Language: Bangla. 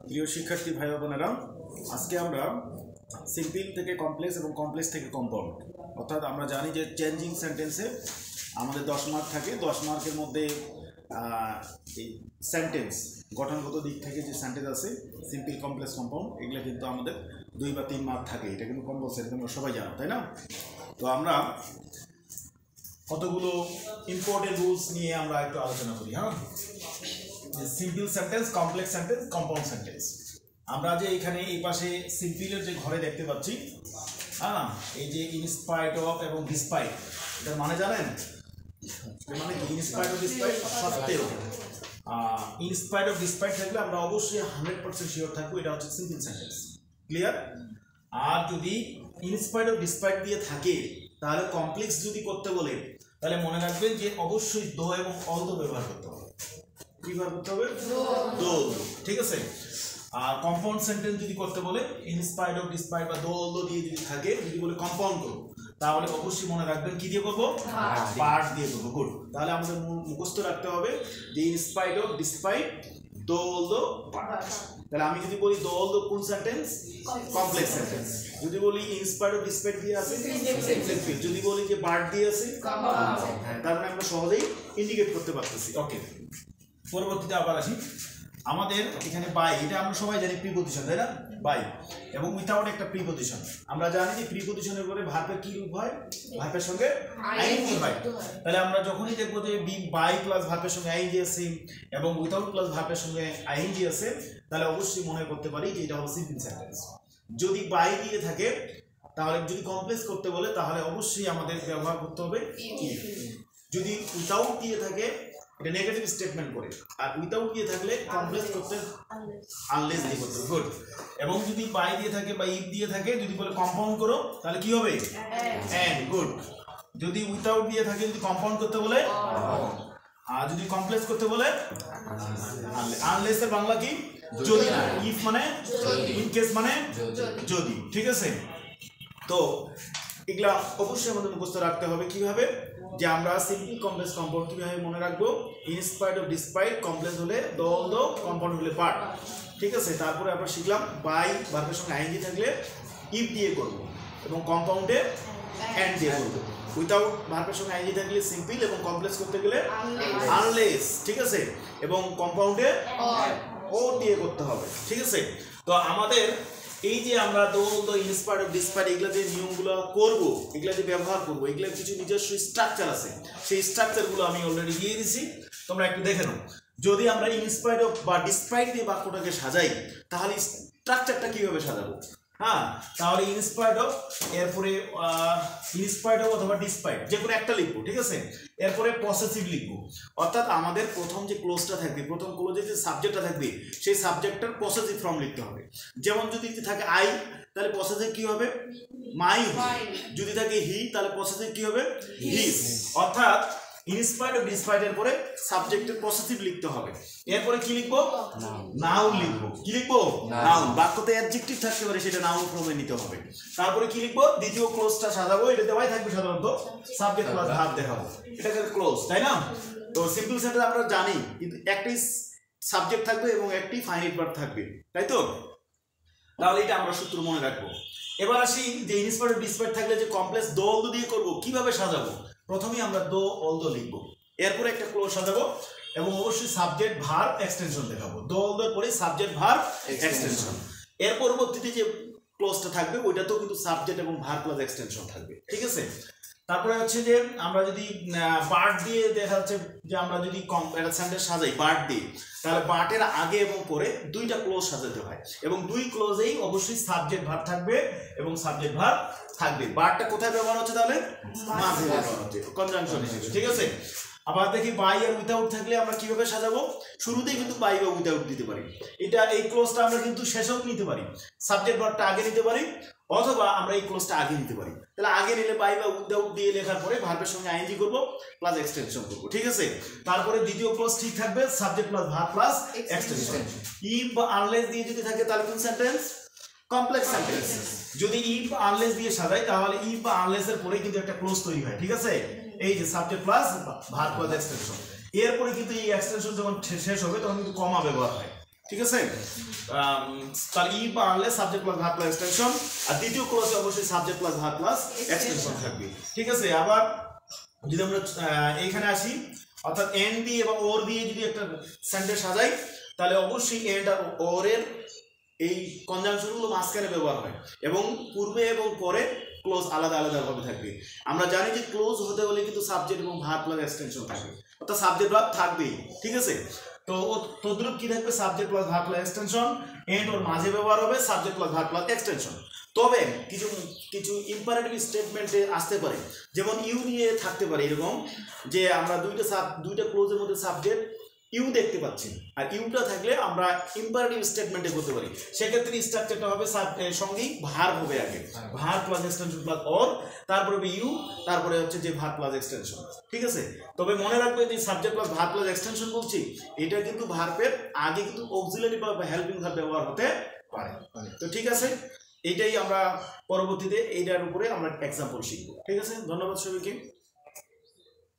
প্রিয় শিক্ষার্থী ভাই বোনেরা, আজকে আমরা সিম্পল থেকে কমপ্লেক্স এবং কমপ্লেক্স থেকে কম্পাউন্ড, অর্থাৎ আমরা জানি যে চেঞ্জিং সেন্টেন্সে আমাদের 10 মার্ক থাকে। 10 মার্কের মধ্যে এই সেন্টেন্স গঠনগত দিক থেকে যে সেন্টেন্স আছে সিম্পল, কমপ্লেক্স, কম্পাউন্ড, এগুলো কিন্তু আমাদের 2 বা 3 মার্ক থাকে। এটা কিন্তু কম্পালসারি, তোমরা সবাই জানো, তাই না? তো আমরা কতগুলো ইম্পর্টেন্ট রুলস নিয়ে আমরা একটু আলোচনা করি। হ্যাঁ, simple sentence, complex sentence, compound sentence. আমরা যে এখানে এই পাশে সিম্পলের যে ঘরে দেখতে পাচ্ছি, হ্যাঁ, এই যে ইনস্পাইট অফ এবং ডিসপাইট, এটার মানে জানেন? মানে ইনস্পাইট অফ ডিসপাইট সত্ত্বেও, ইনস্পাইট অফ ডিসপাইট থাকলে আমরা অবশ্যই 100% শিওর থাকবো এটা হচ্ছে সিম্পল সেন্টেন্স। ক্লিয়ার? আর যদি ইনস্পাইট অফ ডিসপাইট দিয়ে থাকে তাহলে কমপ্লেক্স যদি করতে বলে তাহলে মনে রাখবেন যে অবশ্যই দো এবং অল দো ব্যবহার করতে হবে। কি ব্যবহার করতে হবে? দো। ঠিক আছে। আর কম্পাউন্ড সেন্টেন্স যদি করতে বলে ইনস্পাইট অফ ডিসপাইট বা দো অল দো দিয়ে যদি থাকে, যদি বলে কম্পাউন্ড করো, তাহলে অবশ্যই মনে রাখবেন কি দিয়ে করবো? পার্ট দিয়ে করবো। গুড। তাহলে আমাদের মুখস্থ রাখতে হবে যে ইনস্পাইট অফ ডিসপাইট দো অল দো পার্ট। তাহলে আমি যদি বলি দো অল দো কোন সেন্টেন্স? Complex sentence. যদি বলি ইনস্পাইট অফ ডিসপাইট দিয়ে আছে, যদি বলি যে পার্ট দিয়ে আছে, হ্যাঁ, তার মানে আমরা সহজেই ইন্ডিকেট করতে পারতেছি। ওকে, পরবর্তীতে আবার আসি। আমাদের এখানে বাই, এটা আমরা সবাই জানি প্রিপজিশন, তাই না? বাই এবং উইথাউট একটা প্রিপজিশন। আমরা জানি যে প্রিপজিশনের পরে ভার্বের কি রূপ হয়? ভার্বের সঙ্গে আইএনজি হয়। তাহলে আমরা যখনই দেখবো যে বাই প্লাস ভার্বের সঙ্গে আইএনজি আছে এবং উইথাউট প্লাস ভার্বের সঙ্গে আইএনজি আছে, তাহলে অবশ্যই মনে করতে পারি যে এটা হলো সিম্পল সেন্টেন্স। যদি বাই দিয়ে থাকে, তাহলে যদি কমপ্লেক্স করতে বলে তাহলে অবশ্যই আমাদের ব্যবহার করতে হবে ইফ। যদি উইথাউট দিয়ে থাকে এটা নেগেটিভ স্টেটমেন্ট করে, আর উইথাউট দিয়ে থাকলে কমপ্লেক্স করতে আনলেস দিয়ে করতে হবে। গুড। এবং যদি বাই দিয়ে থাকে বা ইফ দিয়ে থাকে, যদি বলে কম্পাউন্ড করো তাহলে কি হবে? এন্ড। গুড। যদি উইথাউট দিয়ে থাকে, যদি কম্পাউন্ড করতে বলে, আর যদি কমপ্লেক্স করতে বলে আনলেস। এর বাংলা কি? যদি না। ইফ মানে ইন কেস মানে যদি। ঠিক আছে। তো এগুলা অবশ্যই আমাদের মুখস্থ রাখতে হবে। কিভাবে? যে আমরা সিম্পল, কমপ্লেক্স, কম্পাউন্ড কিভাবে মনে রাখবো? ইনস্পাইট অফ ডিসপাইট কমপ্লেক্স হলে দো অল দো, কম্পাউন্ড হলে পার্ট। ঠিক আছে। তারপরে আমরা শিখলাম বাই ভার্বের সঙ্গে আইএনজি থাকলে ইফ দিয়ে করব এবং কম্পাউন্ডে এন্ড দিয়ে করব। উইথাউট ভার্বের সঙ্গে আইএনজি থাকলে সিম্পল এবং কমপ্লেক্স করতে গেলে আনলেস। ঠিক আছে। এবং কম্পাউন্ডে ও দিয়ে করতে হবে। ঠিক আছে। তো আমাদের এই যে আমরা দো দো ইনস্পাইট অফ ডিসপাইট এগুলা যে নিয়মগুলো করবো, এগুলা যে ব্যবহার করবো, এগুলোর কিছু নিজস্ব স্ট্রাকচার আছে। সেই স্ট্রাকচারগুলো আমি অলরেডি দিয়ে দিছি, তোমরা একটু দেখে নাও। যদি আমরা ইনস্পাইট অফ বা ডিসপাইট দিয়ে বাক্যটাকে সাজাই তাহলে স্ট্রাকচারটা কিভাবে সাজাবো? হ্যাঁ, তাহলে ইনস্পাইট অফ, এরপরে ইনস্পাইট অফ অথবা ডিসপাইট যে কোনো একটা লিখবো। ঠিক আছে। এরপরে পসেসিভ লিখবো, অর্থাৎ আমাদের প্রথম যে ক্লোজটা থাকবে, প্রথম ক্লোজে যে সাবজেক্টটা থাকবে, সেই সাবজেক্টটার পসেসিভ ফর্ম লিখতে হবে। যেমন যদি থাকে আই, তাহলে পসেসিভ কি হবে? মাই। যদি থাকে হি, তাহলে পসেসিভ কি হবে? হিজ। অর্থাৎ ইনস্পাইট অফ ডিসপাইট এর পরে সাবজেক্টের পসেসিভ লিখতে হবে। এরপরে কি লিখবো? নাউন লিখবো। কি লিখবো? নাউন। বাক্যতে অ্যাডজেক্টিভ থাকতে পারে, সেটা নাউন ফর্মে নিতে হবে। তারপরে কি লিখবো? দ্বিতীয় ক্লোজটা সাজাবো। এটা দেওয়াই থাকবে সাধারণত, সাবজেক্ট প্লাস ভার্ব দেখাবো, এটাকে ক্লোজ, তাই না? তো সিম্পল সেন্টেন্স আমরা জানি, কিন্তু একটি সাবজেক্ট থাকবে এবং একটি ফাইনাইট ভার্ব থাকবে, তাই তো? তাহলে এটা আমরা সূত্র মনে রাখবো। এবার আসি যে ইনস্পাইট অফ ডিসপাইট থাকলে যে কমপ্লেক্স দো অল দো দিয়ে করবো, কিভাবে সাজাবো? প্রথমেই আমরা দো অল দো লিখবো, এরপরে একটা ক্লোজ সাজাবো এবং অবশ্যই সাবজেক্ট ভার্ব এক্সটেনশন দেখাবো। দো অল দোর পরে সাবজেক্ট ভার্ব এক্সটেনশন। এর পরবর্তীতে যে ক্লোজটা থাকবে ওইটাতেও কিন্তু সাবজেক্ট এবং ভার্ব প্লাস এক্সটেনশন থাকবে। ঠিক আছে। তারপরে হচ্ছে যে আমরা যদি পার্ট দিয়ে দেখা যাচ্ছে যে আমরা যদি একটা সেন্টেন্স সাজাই পার্ট দিয়ে, তাহলে পার্টের আগে এবং পরে দুইটা ক্লোজ সাজাতে হয় এবং দুই ক্লোজেই অবশ্যই সাবজেক্ট ভার্ব থাকবে এবং সাবজেক্ট ভার্ব থাকবে। পার্টটা কোথায় ব্যবহার হচ্ছে? তাহলে মাঝে ব্যবহার হচ্ছে, কনজাংশন হিসেবে। ঠিক আছে। আবার দেখি বাই আর উইথাউট থাকলে আমরা কিভাবে সাজাবো? শুরুতেই কিন্তু বাই বা উইথাউট দিতে পারি। এটা এই ক্লোজটা আমরা কিন্তু শেষেও নিতে পারি, সাবজেক্ট ভার্বটা আগে নিতে পারি, অথবা আমরা এই ক্লোজটা আগে নিতে পারি। তাহলে আগে নিলে বাই বা উইদাউট দিয়ে লেখার পরে ভার্বের সঙ্গে আইএনজি করব প্লাস এক্সটেনশন করব। ঠিক আছে। তারপরে দ্বিতীয় ক্লোজ ঠিক থাকবে, subject plus verb plus extension. If বা আনলেস দিয়ে যদি থাকে তাহলে কোন সেন্টেন্স? Complex sentence. যদি ইফ আনলেস দিয়ে সাজাই তাহলে ইফ বা আনলেস এর পরে কিন্তু একটা ক্লোজ তৈরি হয়। ঠিক আছে। এই যে subject plus verb plus extension, এরপরে কিন্তু এই এক্সটেনশন যখন শেষ হবে তখন কিন্তু কমা ব্যবহার হয়। ঠিক আছে তার ই বাড়লে subject plus verb plus extension আর দ্বিতীয় ক্লজে অবশ্যই subject plus verb plus extension থাকবে ঠিক আছে আবার যদি আমরা এইখানে আসি অর্থাৎ এন্ড দিয়ে বা ওর দিয়ে যদি একটা সেন্টেন্স সাজাই তাহলে অবশ্যই এন্ড আর ওর এর এই কনজাংশনগুলো মাঝখানে ব্যবহার হয় এবং পূর্বে এবং পরে ক্লোজ আলাদা আলাদা ভাবে থাকবে আমরা জানি যে ক্লোজ হতে হলে কিন্তু সাবজেক্ট এবং ভার্ব প্লাস এক্সটেনশন থাকবে অর্থাৎ সাবজেক্ট ভার্ব থাকবেই ঠিক আছে তো তদ্রুপ কি থাকবে subject plus verb plus extension and or মাঝে ব্যবহার হবে subject plus verb plus extension তবে কিছু কিছু ইম্পারেটিভ স্টেটমেন্টে আসতে পারে যেমন ইউ নিয়ে থাকতে পারে এরকম যে আমরা দুইটা ক্লোজের মধ্যে সাবজেক্ট ইউ দেখতে পাচ্ছি আর ইউটা থাকলে আমরা ইম্পারেটিভ স্টেটমেন্টে করতে পারি সেক্ষেত্রে স্ট্রাকচারটা হবে সঙ্গেই ভার্ব হবে আগে verb plus extension plus or তারপরে হবে ইউ তারপরে হচ্ছে যে ভার্ব প্লাস এক্সটেনশন ঠিক আছে তবে মনে রাখবে যে subject plus verb plus extension বলছি এটা কিন্তু ভার্বের আগে কিন্তু অক্সিলারি বা হেল্পিং ভার্ব ব্যবহার হতে পারে তো ঠিক আছে এইটাই আমরা পরবর্তীতে এইটার উপরে আমরা এক্সাম্পল শিখবো ঠিক আছে ধন্যবাদ সবাইকে